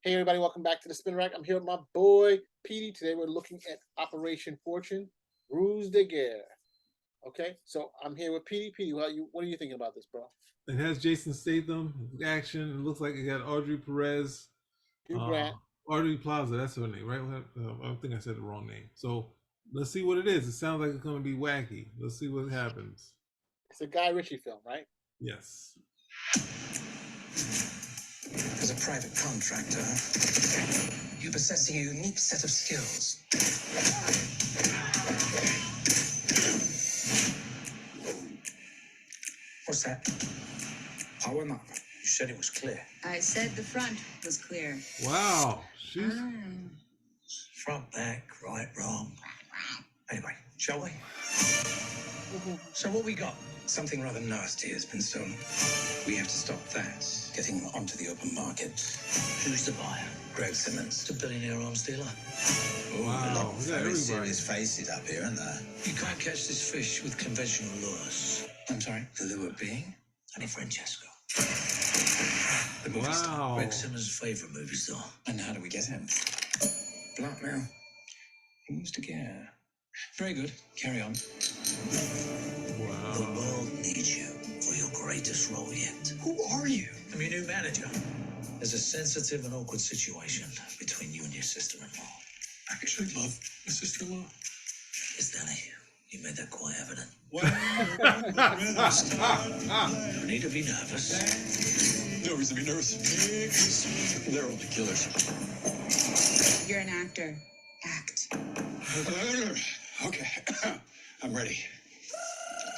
Hey everybody, welcome back to the Spin Rack. I'm here with my boy Petey. Today we're looking at Operation Fortune, Ruse De Guerre. Okay, so I'm here with Petey. Petey, what are you thinking about this, bro? It has Jason Statham action. It looks like it got Audrey Perez, Hugh uh, Grant. Audrey Plaza. That's her name, right? I think I said the wrong name. So let's see what it is. It sounds like it's going to be wacky. Let's see what happens. It's a Guy Ritchie film, right? Yes. As a private contractor, you possess a unique set of skills. What's that? Power map. You said it was clear. I said the front was clear. Wow. She's. Front, back, right, wrong. Anyway, shall we? So what we got? Something rather nasty has been stolen. We have to stop that getting onto the open market. Who's the buyer? Greg Simmons, the billionaire arms dealer. Wow. Very Everybody. serious faces up here, aren't there? You can't catch this fish with conventional lures. I'm sorry, the lure being Honey Francesco. The movie star. Wow. Greg Simmons' favorite movie star. And how do we get him? Blackmail. Ruse De Guerre. Very good. Carry on. The Wow. world needs you for your greatest role yet. Who are you? I'm your new manager. There's a sensitive and awkward situation between you and your sister-in-law. I actually love my sister-in-law. Yes, Danny. You made that quite evident. No need to be nervous. No reason to be nervous. They're only killers. You're an actor. Act. Okay, I'm ready.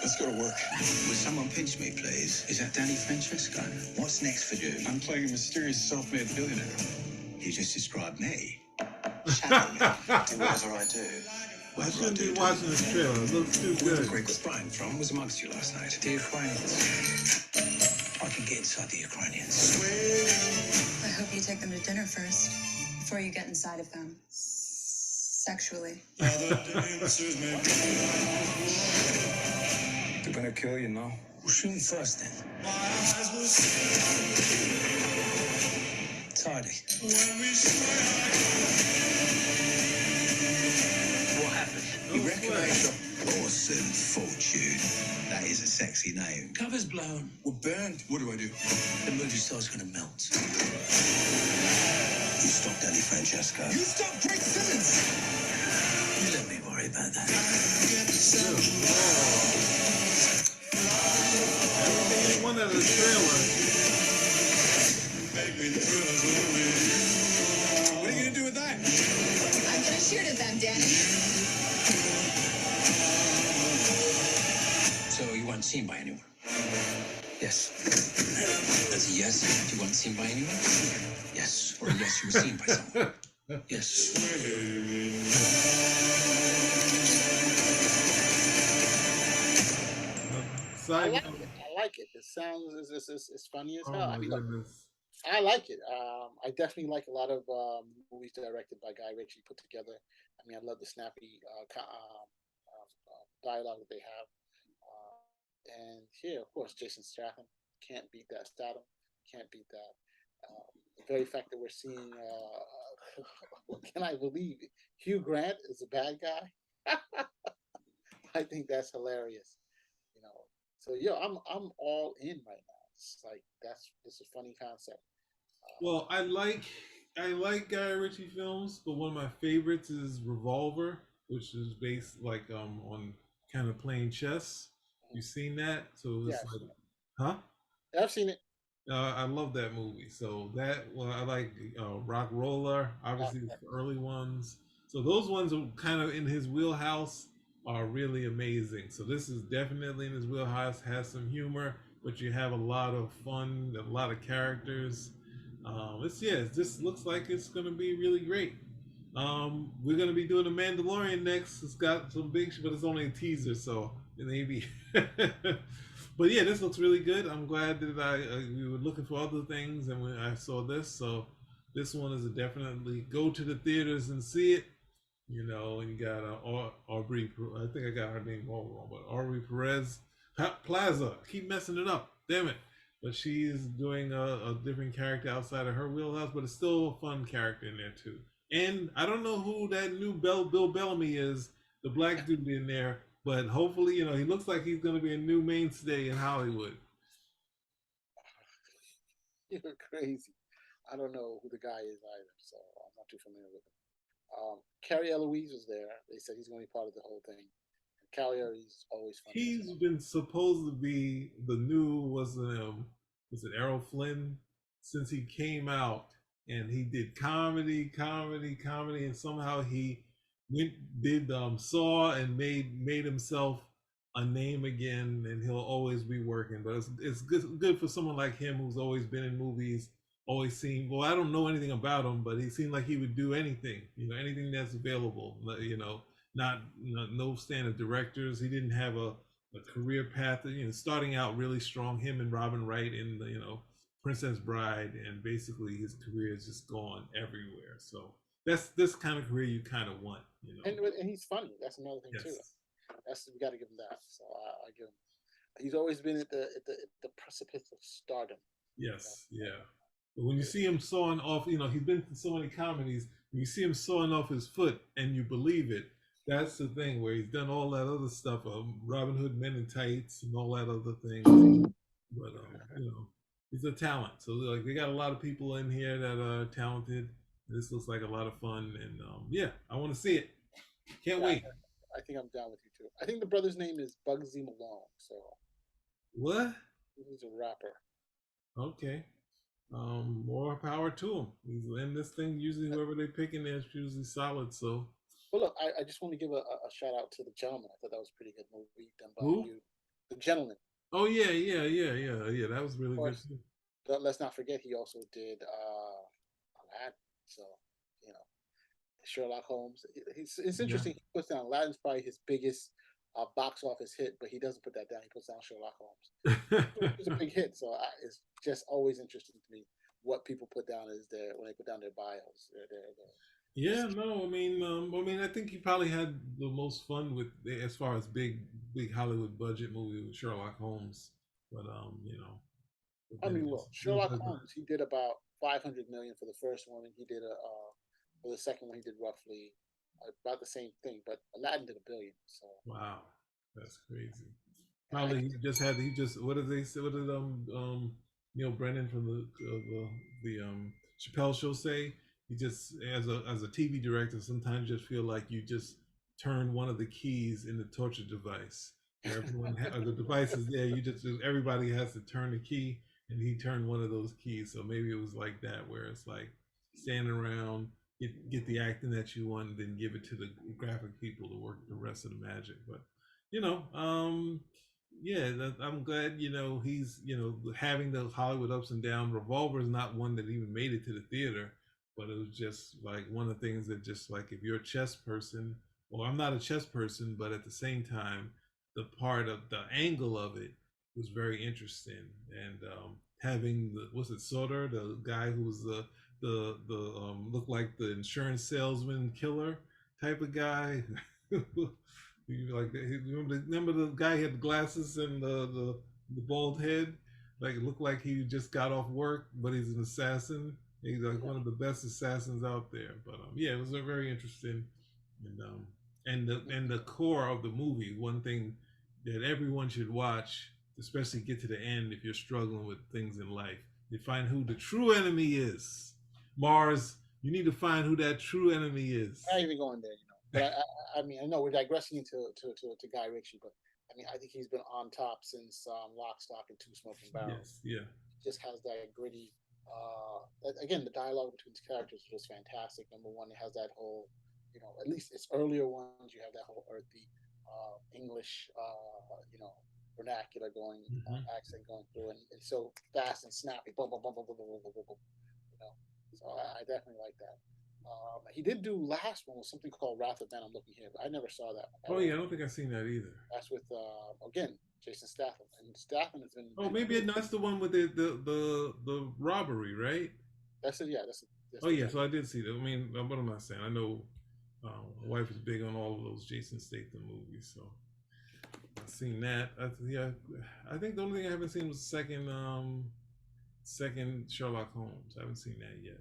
Let's go to work. Will someone pinch me, please? Is that Danny Francesco? What's next for you? I'm playing a mysterious self-made billionaire. You just described me. Shadow me. Do whatever I do. I shouldn't be watching this trailer. It looks too Where good. Greg was Brian from was amongst you last night. The Ukrainians. I can get inside the Ukrainians. I hope you take them to dinner first before you get inside of them. Sexually. They're gonna kill you now. We'll shoot them first then. Tidy. What happened? You recognize your awesome fortune. That is a sexy name. Cover's blown. We're burned. What do I do? The movie star's gonna melt. You stop Danny Francesco. You stop Greg Simmons. You let me worry about that. Everything one out of the trailer. What are you gonna do with that? I'm gonna shoot at them, Danny. So you weren't seen by anyone? Yes. That's a yes. You weren't seen by anyone? Yes. Or a yes, you were seen by someone? Yes. I Side like note. it. I like it. It sounds it's funny as Oh hell. I my mean, look, goodness. I like it. I definitely like a lot of movies directed by Guy Ritchie put together. I mean, I love the snappy dialogue that they have. And here, of course, Jason Statham can't beat that. Statham can't beat that. The very fact that we're seeing, what can I believe? Hugh Grant is a bad guy. I think that's hilarious. You know, so yo, I'm all in right now. It's like this is a funny concept. Well, I like Guy Ritchie films, but one of my favorites is Revolver, which is based like on kind of playing chess. You seen that? So Yeah, it's I've like, seen it. huh? I've seen it. I love that movie. So that well, I like Rock Roller, Uh, obviously the early ones. So those ones are kind of in his wheelhouse, are really amazing. So this is definitely in his wheelhouse. Has some humor, but you have a lot of fun, a lot of characters. It just looks like it's gonna be really great. We're gonna be doing the Mandalorian next. It's got some big, but it's only a teaser, so maybe. But yeah, this looks really good. I'm glad that we were looking for other things, and when I saw this, so this one is a definitely go to the theaters and see it. And you got Aubrey. I think I got her name all wrong, but Aubrey Perez Plaza. Keep messing it up. Damn it. but she's doing a different character outside of her wheelhouse, but it's still a fun character in there too. And I don't know who that new Bill Bellamy is, the black dude in there, but hopefully, he looks like he's going to be a new mainstay in Hollywood. You're crazy. I don't know who the guy is either, so I'm not too familiar with him. Carrie Eloise was there. They said he's going to be part of the whole thing. And Carrie Eloise is always funny. He's been supposed to be the new was it Errol Flynn since he came out, and he did comedy, and somehow he did Saw and made himself a name again, and he'll always be working. But it's good for someone like him who's always been in movies, always seemed. Well, I don't know anything about him, but he seemed like he would do anything, anything that's available. Not no standard directors. He didn't have a career path. Starting out really strong. Him and Robin Wright in the Princess Bride, and basically his career is just gone everywhere. So that's this kind of career you kind of want. And he's funny. That's another thing too. We got to give him that. So I give him. He's always been at the precipice of stardom. Yes, yeah. But when you see him sawing off, he's been in so many comedies. When you see him sawing off his foot, and you believe it. That's the thing where he's done all that other stuff, Robin Hood Men in Tights and all that other things. But he's a talent. So they got a lot of people in here that are talented. This looks like a lot of fun, and I want to see it. Can't wait. I think I'm down with you too. I think the brother's name is Bugsy Malone. So what? He's a rapper. Okay. More power to him. He's in this thing. Usually, whoever they pick in there is usually solid. So. Well, look, I just want to give a shout out to The Gentleman. I thought that was a pretty good movie done by Who? you. The Gentleman. Oh yeah. That was really good too. But let's not forget he also did Aladdin. So Sherlock Holmes. It's interesting. He puts down Aladdin's probably his biggest box office hit, but he doesn't put that down. He puts down Sherlock Holmes. It's a big hit, so it's just always interesting to me what people put down when they put down their bios. Yeah, no, I mean, I think he probably had the most fun with as far as big Hollywood budget movie with Sherlock Holmes, but look, Sherlock Holmes, he did about 500 million for the first one, and he did for the second one, he did roughly about the same thing, but Aladdin did $1 billion. So wow, that's crazy. Probably what did they say? What did Neil Brennan from the Chappelle Show say? You just as a TV director sometimes just feel like you just turn one of the keys in the torture device. Everyone the device is there. Everybody has to turn the key, and he turned one of those keys. So maybe it was like that, where it's like standing around, get the acting that you want, and then give it to the graphic people to work the rest of the magic. But I'm glad he's having the Hollywood ups and downs. Revolver is not one that even made it to the theater. But it was just like one of the things that just like if you're a chess person, well, I'm not a chess person, but at the same time, the part of the angle of it was very interesting. And having Soder, the guy who was the looked like the insurance salesman killer type of guy. Remember the guy who had the glasses and the bald head? Like it looked like he just got off work, but he's an assassin. He's like one of the best assassins out there. But it was very interesting, and the core of the movie. One thing that everyone should watch, especially get to the end if you're struggling with things in life. You find who the true enemy is. Mars, you need to find who that true enemy is. I'm not even going there, But I know we're digressing into Guy Ritchie, but I think he's been on top since Lock, Stock, and Two Smoking Barrels. Yes, yeah. Just has that gritty. Again, the dialogue between the characters is just fantastic. Number one, it has that whole, at least its earlier ones, you have that whole earthy English, vernacular going, accent going through, and it's so fast and snappy. Boom, boom, boom, boom, boom, boom, boom, boom, boom. So I definitely like that. He did do last one was something called Wrath of Man. I'm looking here, but I never saw that one. Oh yeah, I don't think I've seen that either. That's with again Jason Statham, and Statham has been. Oh, maybe that's the one with the robbery, right? That's it. Yeah, that's yeah, so I did see that. I mean, what am I saying? I know my wife is big on all of those Jason Statham movies, so I've seen that. I think the only thing I haven't seen was the second second Sherlock Holmes. I haven't seen that yet.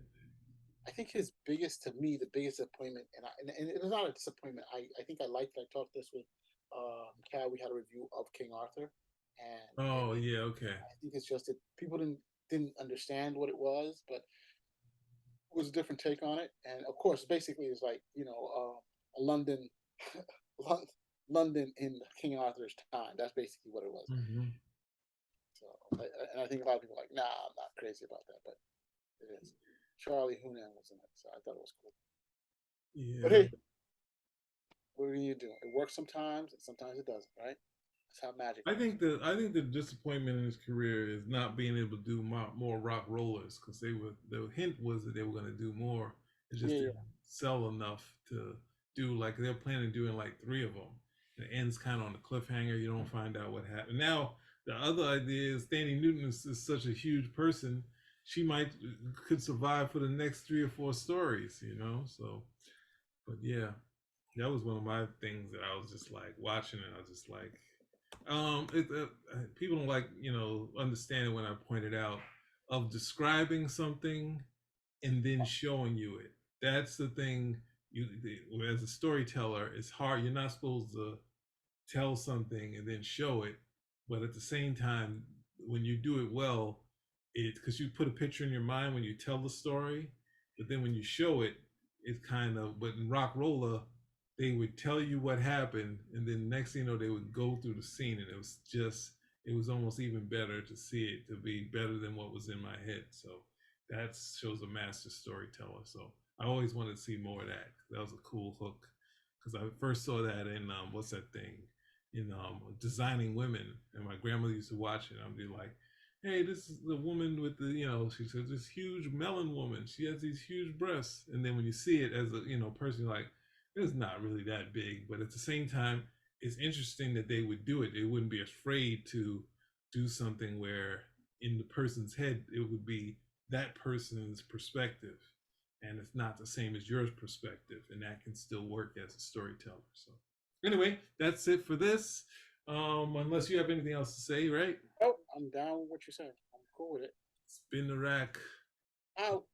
I think to me, the biggest disappointment, and it was not a disappointment. I think I liked. I talked this with Cal. We had a review of King Arthur, and Oh yeah, okay. I think it's just that people didn't understand what it was, but it was a different take on it. And of course, basically, it's like a London, London in King Arthur's time. That's basically what it was. Mm-hmm. So, and I think a lot of people are like, nah, I'm not crazy about that, but it is. Charlie Hunnam was in it, so I thought it was cool. But Yeah. hey, what are you do? It works sometimes, and sometimes it doesn't, right? That's how magic works. I think the disappointment in his career is not being able to do more rock rollers because the hint was that they were going to do more. It just Yeah, yeah, didn't sell enough to do like they're planning on doing like three of them. It ends kind of on a cliffhanger. You don't find out what happened. Now the other idea is Danny Newton is such a huge person. She could survive for the next 3 or 4 stories, you know. So, but yeah, that was one of my things that I was just like watching it. I was just like, people don't like understand it when I pointed out of describing something and then showing you it. That's the thing. As a storyteller, it's hard. You're not supposed to tell something and then show it, but at the same time, when you do it well, it because you put a picture in your mind when you tell the story, but then when you show it, it's kind of. But in Rock Roller, they would tell you what happened, and then next thing you know, they would go through the scene, and it was almost even better to see it to be better than what was in my head. So that shows a master storyteller. So I always wanted to see more of that. That was a cool hook because I first saw that in what's that thing in Designing Women, and my grandmother used to watch it. I'd be like, hey, this is the woman with she says this huge melon woman. She has these huge breasts, and then when you see it as a person, you're like, it's not really that big, but at the same time, it's interesting that they would do it. They wouldn't be afraid to do something where in the person's head it would be that person's perspective, and it's not the same as your perspective, and that can still work as a storyteller. So, anyway, that's it for this. Unless you have anything else to say, right? Oh, I'm down with what you said. I'm cool with it. Spin the rack. Out.